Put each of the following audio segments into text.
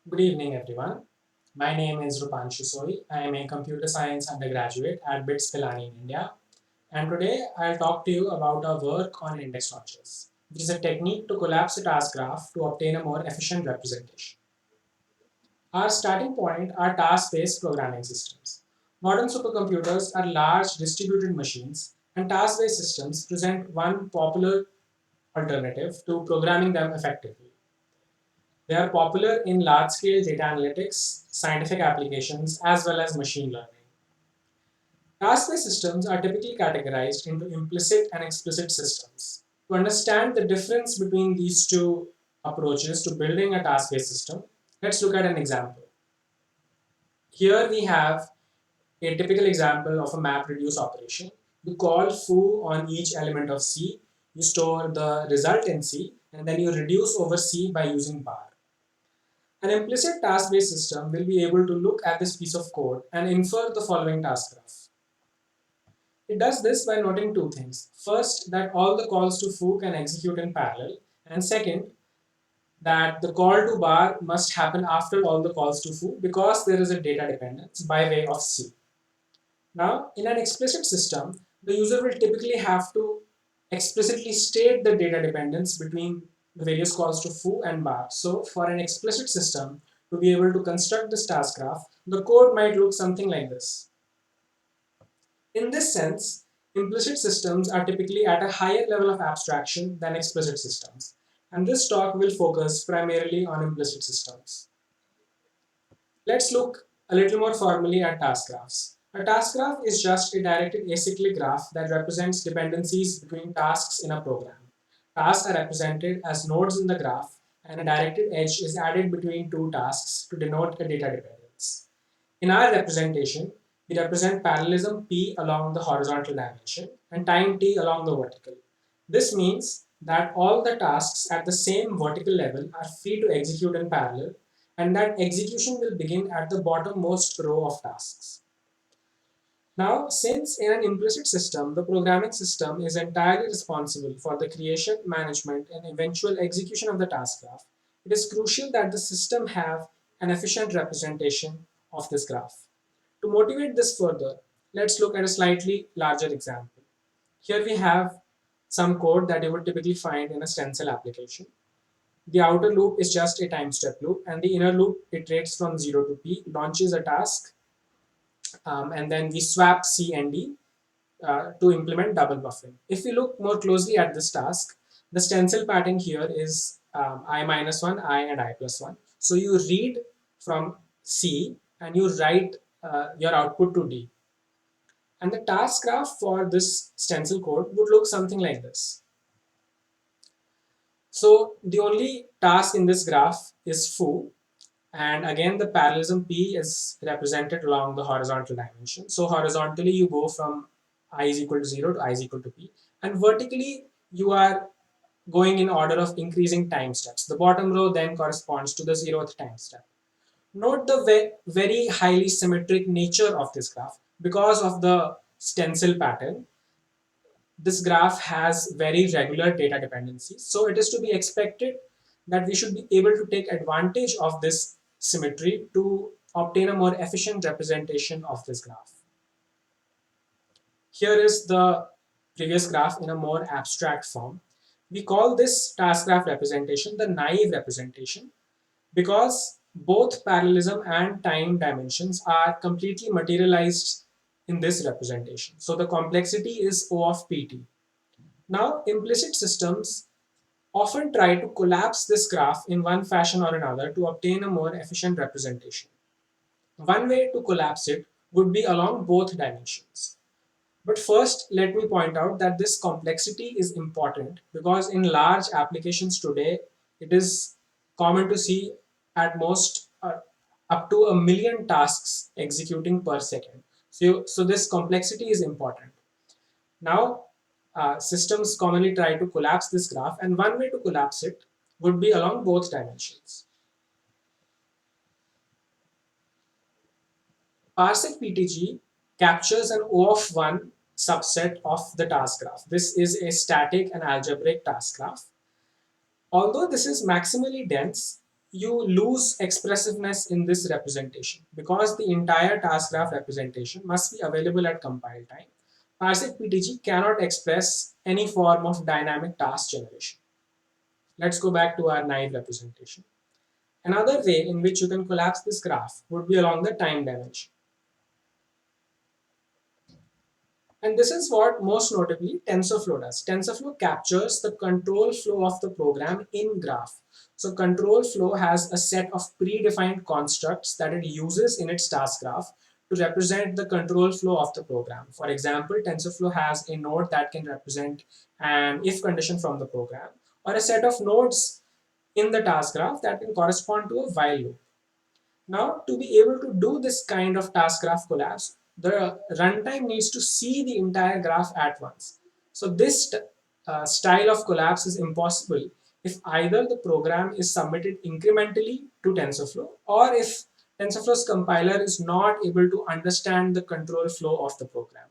Good evening, everyone. My name is Rupanshu Soi. I am a computer science undergraduate at BITS Pilani in India. And today I'll talk to you about our work on index notches, which is a technique to collapse a task graph to obtain a more efficient representation. Our starting point are task-based programming systems. Modern supercomputers are large distributed machines, and task-based systems present one popular alternative to programming them effectively. They are popular in large-scale data analytics, scientific applications, as well as machine learning. Task-based systems are typically categorized into implicit and explicit systems. To understand the difference between these two approaches to building a task-based system, let's look at an example. Here we have a typical example of a map-reduce operation. You call foo on each element of C, you store the result in C, and then you reduce over C by using bar. An implicit task-based system will be able to look at this piece of code and infer the following task graph. It does this by noting two things. First, that all the calls to foo can execute in parallel, and second, that the call to bar must happen after all the calls to foo because there is a data dependence by way of C. Now, in an explicit system, the user will typically have to explicitly state the data dependence between the various calls to foo and bar. So, for an explicit system to be able to construct this task graph, the code might look something like this. In this sense, implicit systems are typically at a higher level of abstraction than explicit systems. And this talk will focus primarily on implicit systems. Let's look a little more formally at task graphs. A task graph is just a directed acyclic graph that represents dependencies between tasks in a program. Tasks are represented as nodes in the graph, and a directed edge is added between two tasks to denote a data dependence. In our representation, we represent parallelism P along the horizontal dimension and time T along the vertical. This means that all the tasks at the same vertical level are free to execute in parallel, and that execution will begin at the bottommost row of tasks. Now, since in an implicit system, the programming system is entirely responsible for the creation, management, and eventual execution of the task graph, it is crucial that the system have an efficient representation of this graph. To motivate this further, let's look at a slightly larger example. Here we have some code that you would typically find in a stencil application. The outer loop is just a time step loop, and the inner loop iterates from 0 to p, launches a task, and then we swap C and D to implement double buffering. If we look more closely at this task, the stencil pattern here is I minus 1, I, and I plus 1. So you read from C and you write your output to D. And the task graph for this stencil code would look something like this. So the only task in this graph is foo, and again the parallelism P is represented along the horizontal dimension. So horizontally you go from I is equal to 0 to I is equal to P, and vertically you are going in order of increasing time steps. The bottom row then corresponds to the 0th time step. Note the very highly symmetric nature of this graph. Because of the stencil pattern, this graph has very regular data dependencies. So it is to be expected that we should be able to take advantage of this symmetry to obtain a more efficient representation of this graph. Here is the previous graph in a more abstract form. We call this task graph representation the naive representation because both parallelism and time dimensions are completely materialized in this representation. So the complexity is O of pt. Now, implicit systems often try to collapse this graph in one fashion or another to obtain a more efficient representation. One way to collapse it would be along both dimensions. But first, let me point out that this complexity is important because in large applications today, it is common to see at most up to 1 million tasks executing per second. So this complexity is important. Now, systems commonly try to collapse this graph, and one way to collapse it would be along both dimensions. Parsec PTG captures an O of 1 subset of the task graph. This is a static and algebraic task graph. Although this is maximally dense, you lose expressiveness in this representation because the entire task graph representation must be available at compile time. Parsec PTG cannot express any form of dynamic task generation. Let's go back to our naive representation. Another way in which you can collapse this graph would be along the time dimension. And this is what most notably TensorFlow does. TensorFlow captures the control flow of the program in graph. So control flow has a set of predefined constructs that it uses in its task graph to represent the control flow of the program. For example, TensorFlow has a node that can represent an if condition from the program, or a set of nodes in the task graph that can correspond to a while loop. Now, to be able to do this kind of task graph collapse, the runtime needs to see the entire graph at once. So this style of collapse is impossible if either the program is submitted incrementally to TensorFlow, or if TensorFlow's compiler is not able to understand the control flow of the program.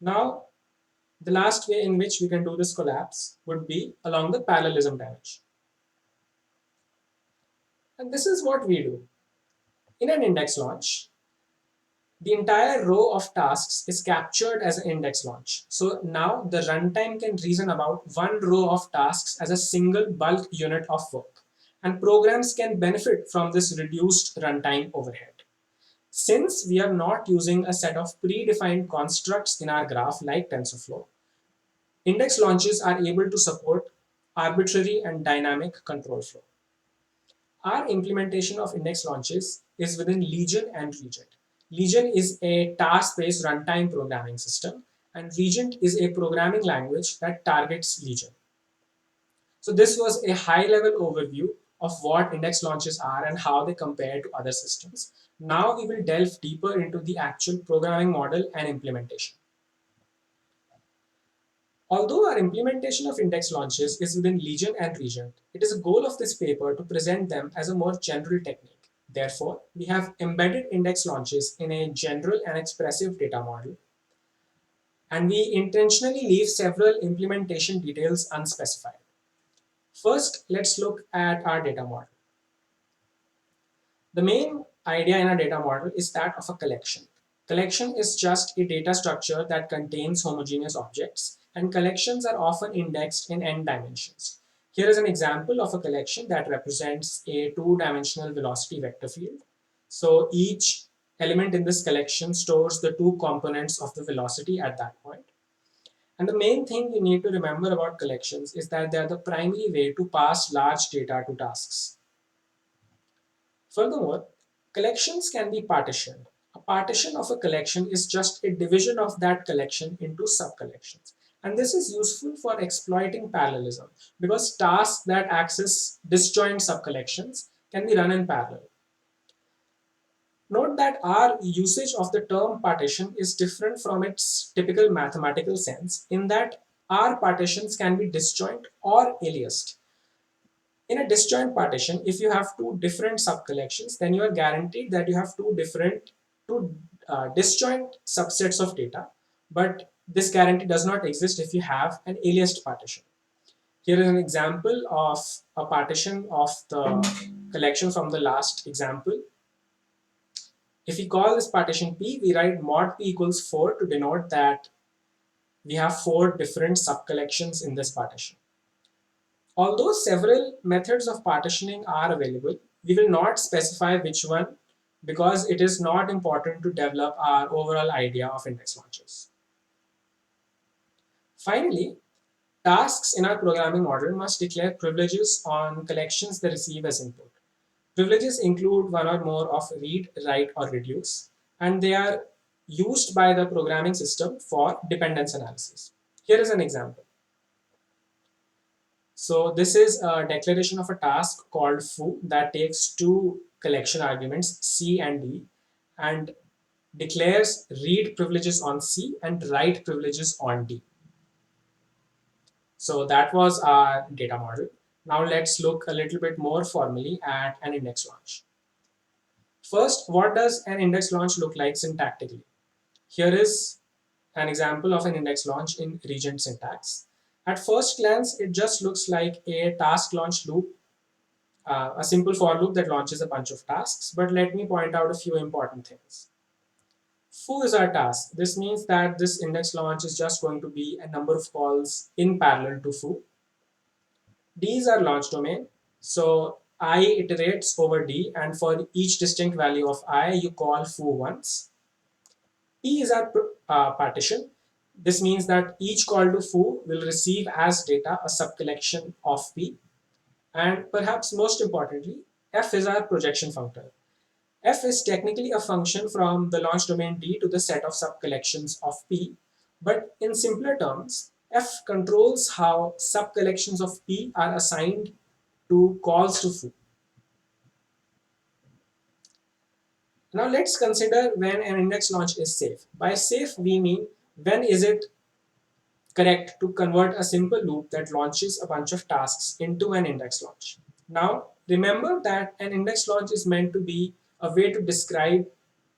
Now, the last way in which we can do this collapse would be along the parallelism dimension. And this is what we do. In an index launch, the entire row of tasks is captured as an index launch. So now the runtime can reason about one row of tasks as a single bulk unit of work, and programs can benefit from this reduced runtime overhead. Since we are not using a set of predefined constructs in our graph like TensorFlow, index launches are able to support arbitrary and dynamic control flow. Our implementation of index launches is within Legion and Regent. Legion is a task-based runtime programming system, and Regent is a programming language that targets Legion. So this was a high-level overview of what index launches are and how they compare to other systems. Now we will delve deeper into the actual programming model and implementation. Although our implementation of index launches is within Legion and Regent, it is a goal of this paper to present them as a more general technique. Therefore, we have embedded index launches in a general and expressive data model, and we intentionally leave several implementation details unspecified. First, let's look at our data model. The main idea in our data model is that of a collection. Collection is just a data structure that contains homogeneous objects, and collections are often indexed in n dimensions. Here is an example of a collection that represents a two-dimensional velocity vector field. So each element in this collection stores the two components of the velocity at that point. And the main thing you need to remember about collections is that they are the primary way to pass large data to tasks. Furthermore, collections can be partitioned. A partition of a collection is just a division of that collection into subcollections. And this is useful for exploiting parallelism because tasks that access disjoint subcollections can be run in parallel. Note that our usage of the term partition is different from its typical mathematical sense in that our partitions can be disjoint or aliased. In a disjoint partition, if you have two different subcollections, then you are guaranteed that you have two disjoint subsets of data. But this guarantee does not exist if you have an aliased partition. Here is an example of a partition of the collection from the last example. If we call this partition P, we write mod P equals 4 to denote that we have four different subcollections in this partition. Although several methods of partitioning are available, we will not specify which one because it is not important to develop our overall idea of index launches. Finally, tasks in our programming model must declare privileges on collections they receive as input. Privileges include one or more of read, write, or reduce, and they are used by the programming system for dependence analysis. Here is an example. So this is a declaration of a task called foo that takes two collection arguments C and D and declares read privileges on C and write privileges on D. So that was our data model. Now let's look a little bit more formally at an index launch. First, what does an index launch look like syntactically? Here is an example of an index launch in Regent syntax. At first glance, it just looks like a task launch loop a simple for loop that launches a bunch of tasks, but let me point out a few important things. Foo is our task. This means that this index launch is just going to be a number of calls in parallel to foo. D is our launch domain. So I iterates over D, and for each distinct value of I, you call foo once. P is our partition. This means that each call to foo will receive as data a subcollection of P. And perhaps most importantly, F is our projection functor. F is technically a function from the launch domain D to the set of subcollections of P, but in simpler terms, F controls how subcollections of P are assigned to calls to foo. Now let's consider when an index launch is safe. By safe, we mean when is it correct to convert a simple loop that launches a bunch of tasks into an index launch. Now, remember that an index launch is meant to be a way to describe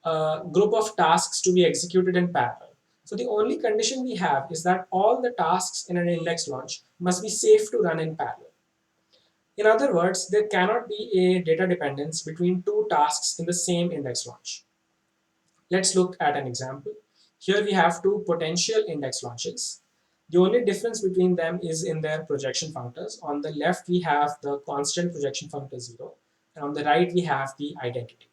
a group of tasks to be executed in parallel. So the only condition we have is that all the tasks in an index launch must be safe to run in parallel. In other words, there cannot be a data dependence between two tasks in the same index launch. Let's look at an example. Here we have two potential index launches. The only difference between them is in their projection functors. On the left, we have the constant projection functor 0, and on the right, we have the identity.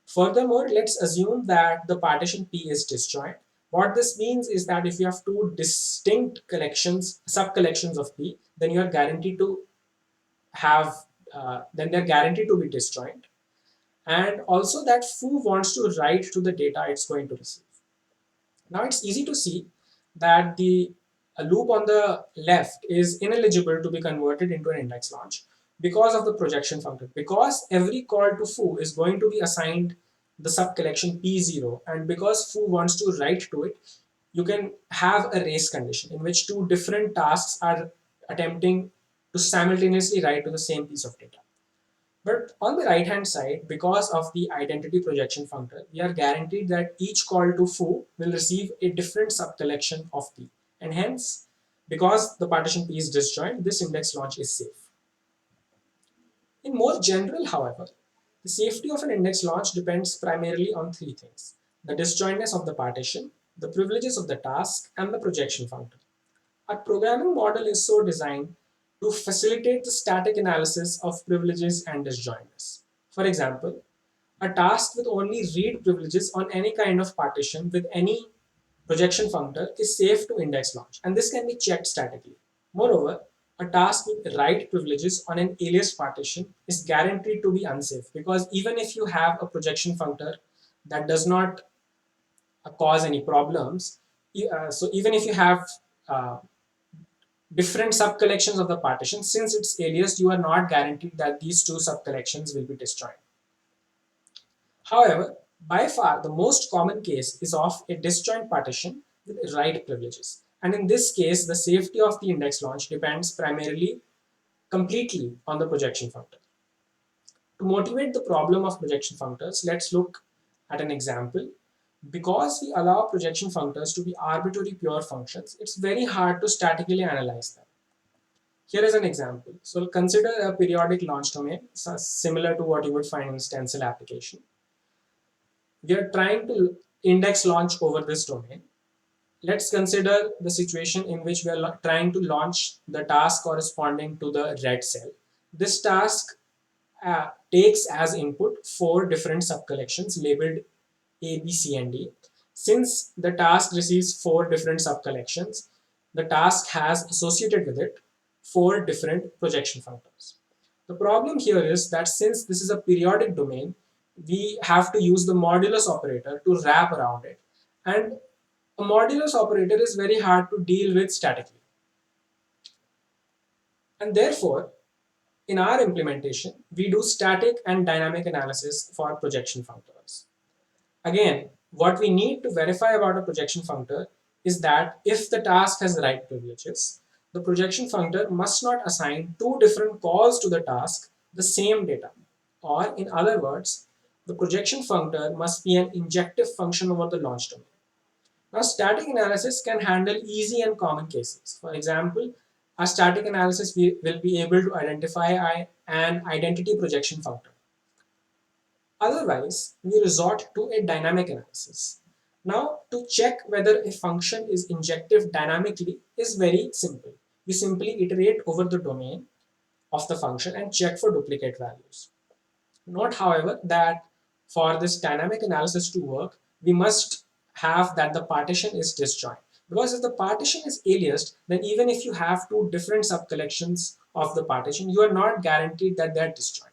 Furthermore, let's assume that the partition P is disjoint. What this means is that if you have two distinct collections, sub-collections of P, then you are guaranteed to have, then they're guaranteed to be disjoint. And also that foo wants to write to the data it's going to receive. Now it's easy to see that the loop on the left is ineligible to be converted into an index launch because of the projection function. Because every call to foo is going to be assigned the subcollection P0, and because foo wants to write to it, you can have a race condition in which two different tasks are attempting to simultaneously write to the same piece of data. But on the right hand side, because of the identity projection functor, we are guaranteed that each call to foo will receive a different subcollection of P. And hence, because the partition P is disjoint, this index launch is safe. In more general, however, the safety of an index launch depends primarily on three things: the disjointness of the partition, the privileges of the task, and the projection functor. Our programming model is so designed to facilitate the static analysis of privileges and disjointness. For example, a task with only read privileges on any kind of partition with any projection functor is safe to index launch, and this can be checked statically. Moreover, a task with write privileges on an aliased partition is guaranteed to be unsafe, because even if you have a projection functor that does not cause any problems, so even if you have uh, different subcollections of the partition, since it's aliased, you are not guaranteed that these two subcollections will be disjoint. However, by far the most common case is of a disjoint partition with write privileges. And in this case, the safety of the index launch depends primarily completely on the projection functor. To motivate the problem of projection functors, let's look at an example. Because we allow projection functors to be arbitrary pure functions, it's very hard to statically analyze them. Here is an example. So consider a periodic launch domain, so similar to what you would find in stencil application. We are trying to index launch over this domain. Let's consider the situation in which we are trying to launch the task corresponding to the red cell. This task takes as input four different subcollections labeled A, B, C, and D. Since the task receives four different subcollections, the task has associated with it four different projection functors. The problem here is that since this is a periodic domain, we have to use the modulus operator to wrap around it. And a modulus operator is very hard to deal with statically. And therefore, in our implementation, we do static and dynamic analysis for projection functors. Again, what we need to verify about a projection functor is that if the task has write privileges, the projection functor must not assign two different calls to the task the same data. Or in other words, the projection functor must be an injective function over the launch domain. Now, static analysis can handle easy and common cases. For example, our static analysis will be able to identify an identity projection functor. Otherwise, we resort to a dynamic analysis. Now, to check whether a function is injective dynamically is very simple. We simply iterate over the domain of the function and check for duplicate values. Note, however, that for this dynamic analysis to work, we must have that the partition is disjoint. Because if the partition is aliased, then even if you have two different subcollections of the partition, you are not guaranteed that they are disjoint.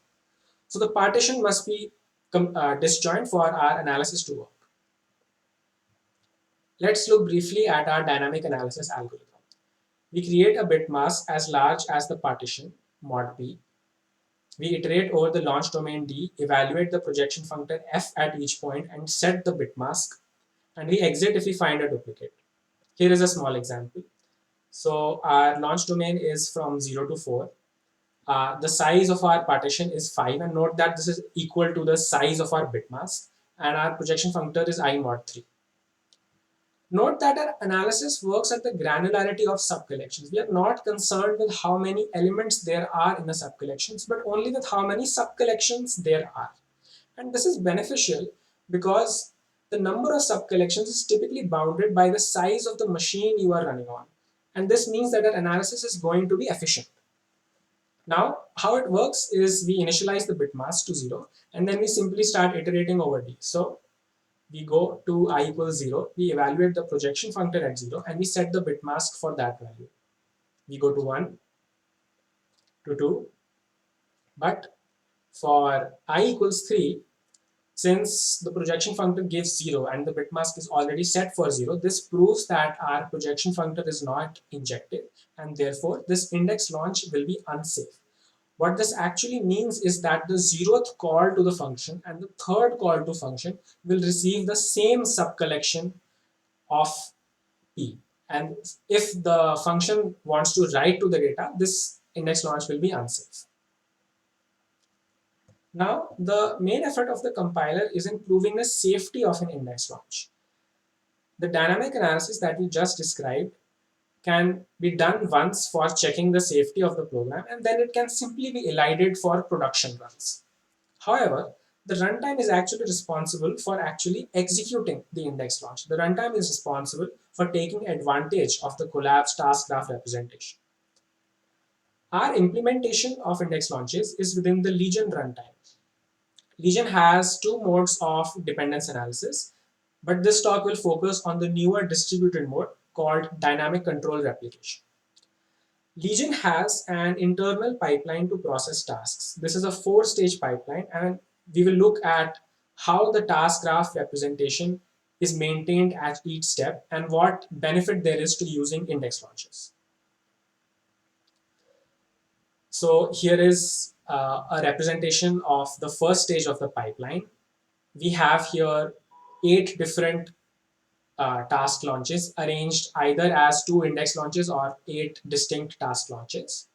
So the partition must be disjoint for our analysis to work. Let's look briefly at our dynamic analysis algorithm. We create a bit mask as large as the partition, mod p. We iterate over the launch domain D, evaluate the projection functor f at each point, and set the bit mask. And we exit if we find a duplicate. Here is a small example. So our launch domain is from 0 to 4. The size of our partition is 5, and note that this is equal to the size of our bit mask, and our projection functor is I mod 3. Note that our analysis works at the granularity of subcollections. We are not concerned with how many elements there are in the subcollections, but only with how many subcollections there are. And this is beneficial because the number of subcollections is typically bounded by the size of the machine you are running on. And this means that our analysis is going to be efficient. Now, how it works is we initialize the bit mask to 0, and then we simply start iterating over D. So we go to I equals 0, we evaluate the projection functor at 0, and we set the bit mask for that value. We go to 1, to 2, but for I equals 3, since the projection functor gives 0 and the bit mask is already set for 0, this proves that our projection functor is not injective, and therefore this index launch will be unsafe. What this actually means is that the 0th call to the function and the 3rd call to function will receive the same subcollection of P. And if the function wants to write to the data, this index launch will be unsafe. Now, the main effort of the compiler is improving the safety of an index launch. The dynamic analysis that we just described can be done once for checking the safety of the program, and then it can simply be elided for production runs. However, the runtime is actually responsible for actually executing the index launch. The runtime is responsible for taking advantage of the collapsed task graph representation. Our implementation of index launches is within the Legion runtime. Legion has two modes of dependence analysis, but this talk will focus on the newer distributed mode called dynamic control replication. Legion has an internal pipeline to process tasks. This is a 4-stage pipeline, and we will look at how the task graph representation is maintained at each step and what benefit there is to using index launches. So here is a representation of the first stage of the pipeline. We have here 8 different task launches arranged either as 2 index launches or 8 distinct task launches.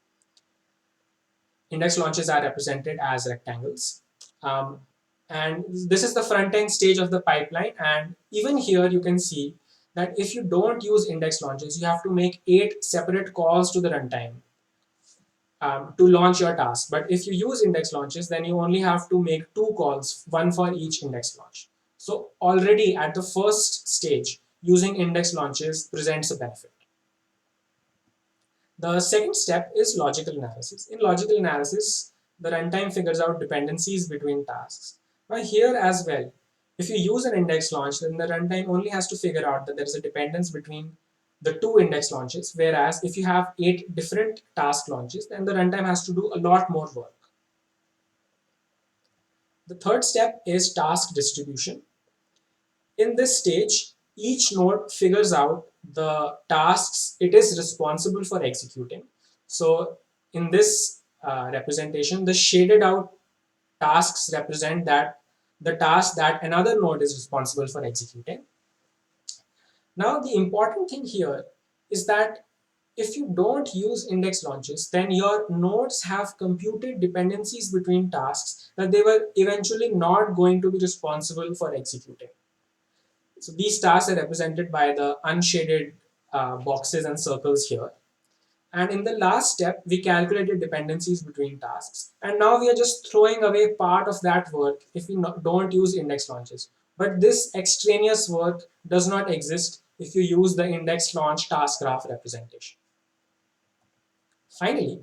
Index launches are represented as rectangles. And this is the front end stage of the pipeline. And even here you can see that if you don't use index launches, you have to make 8 separate calls to the runtime to launch your task. But if you use index launches, then you only have to make 2 calls, one for each index launch. So already at the first stage, using index launches presents a benefit. The second step is logical analysis. In logical analysis, the runtime figures out dependencies between tasks. Now here as well, if you use an index launch, then the runtime only has to figure out that there is a dependence between the 2 index launches, whereas if you have 8 different task launches, then the runtime has to do a lot more work. The third step is task distribution. In this stage, each node figures out the tasks it is responsible for executing. So in this representation, the shaded out tasks represent that the task that another node is responsible for executing. Now, the important thing here is that if you don't use index launches, then your nodes have computed dependencies between tasks that they were eventually not going to be responsible for executing. So these tasks are represented by the unshaded boxes and circles here. And in the last step, we calculated dependencies between tasks. And now we are just throwing away part of that work if we don't use index launches. But this extraneous work does not exist if you use the index launch task graph representation. Finally,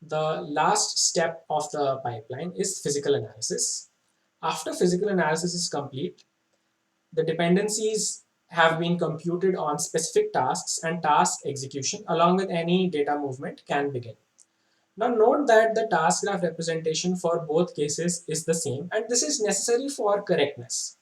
the last step of the pipeline is physical analysis. After physical analysis is complete, the dependencies have been computed on specific tasks and task execution along with any data movement can begin. Now note that the task graph representation for both cases is the same and this is necessary for correctness.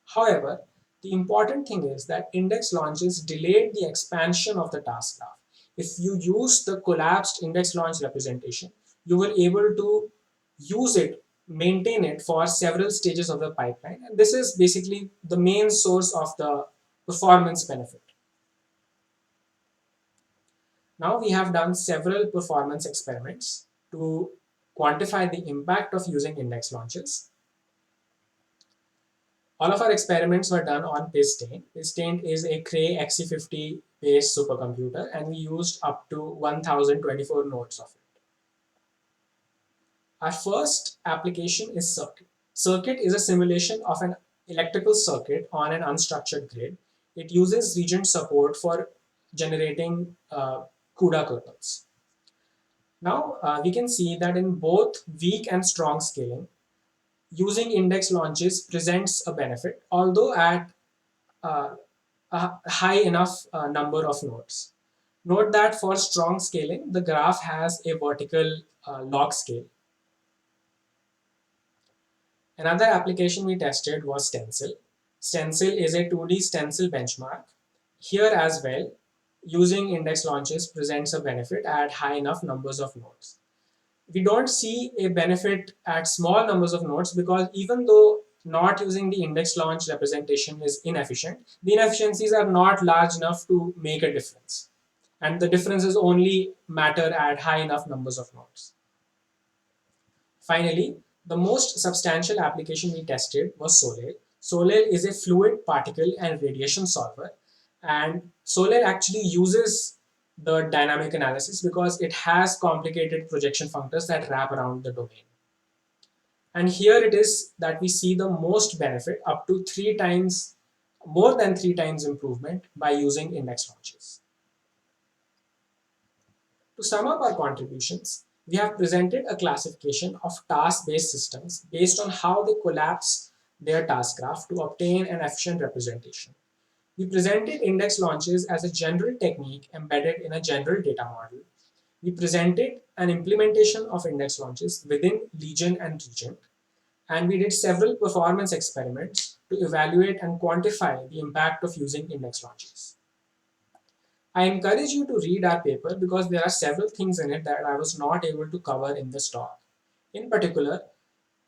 However, the important thing is that index launches delayed the expansion of the task graph. If you use the collapsed index launch representation, you were able to use it, maintain it for several stages of the pipeline. And this is basically the main source of the performance benefit. Now we have done several performance experiments to quantify the impact of using index launches. All of our experiments were done on Pistain. Pistain is a Cray XC50 based supercomputer and we used up to 1024 nodes of it. Our first application is Circuit. Circuit is a simulation of an electrical circuit on an unstructured grid. It uses regent support for generating CUDA kernels. Now we can see that in both weak and strong scaling, using index launches presents a benefit, although at a high enough number of nodes. Note that for strong scaling, the graph has a vertical log scale. Another application we tested was Stencil. Stencil is a 2D stencil benchmark. Here as well, using index launches presents a benefit at high enough numbers of nodes. We don't see a benefit at small numbers of nodes because even though not using the index launch representation is inefficient, the inefficiencies are not large enough to make a difference. And the differences only matter at high enough numbers of nodes. Finally, the most substantial application we tested was Solel. Solel is a fluid particle and radiation solver. And Solel actually uses the dynamic analysis because it has complicated projection functors that wrap around the domain. And here it is that we see the most benefit, up to 3 times, more than 3 times improvement by using index launches. To sum up our contributions, we have presented a classification of task-based systems based on how they collapse their task graph to obtain an efficient representation. We presented index launches as a general technique embedded in a general data model. We presented an implementation of index launches within Legion and Regent, and we did several performance experiments to evaluate and quantify the impact of using index launches. I encourage you to read our paper because there are several things in it that I was not able to cover in this talk. In particular,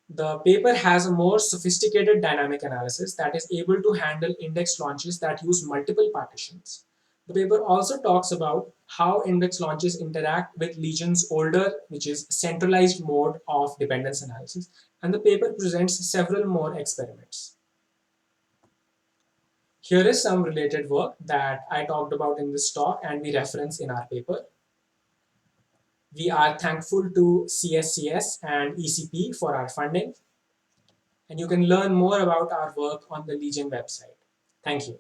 the paper has a more sophisticated dynamic analysis that is able to handle index launches that use multiple partitions. The paper also talks about how index launches interact with Legion's older, which is centralized mode of dependence analysis, and the paper presents several more experiments. Here is some related work that I talked about in this talk and we reference in our paper. We are thankful to CSCS and ECP for our funding. And you can learn more about our work on the Legion website. Thank you.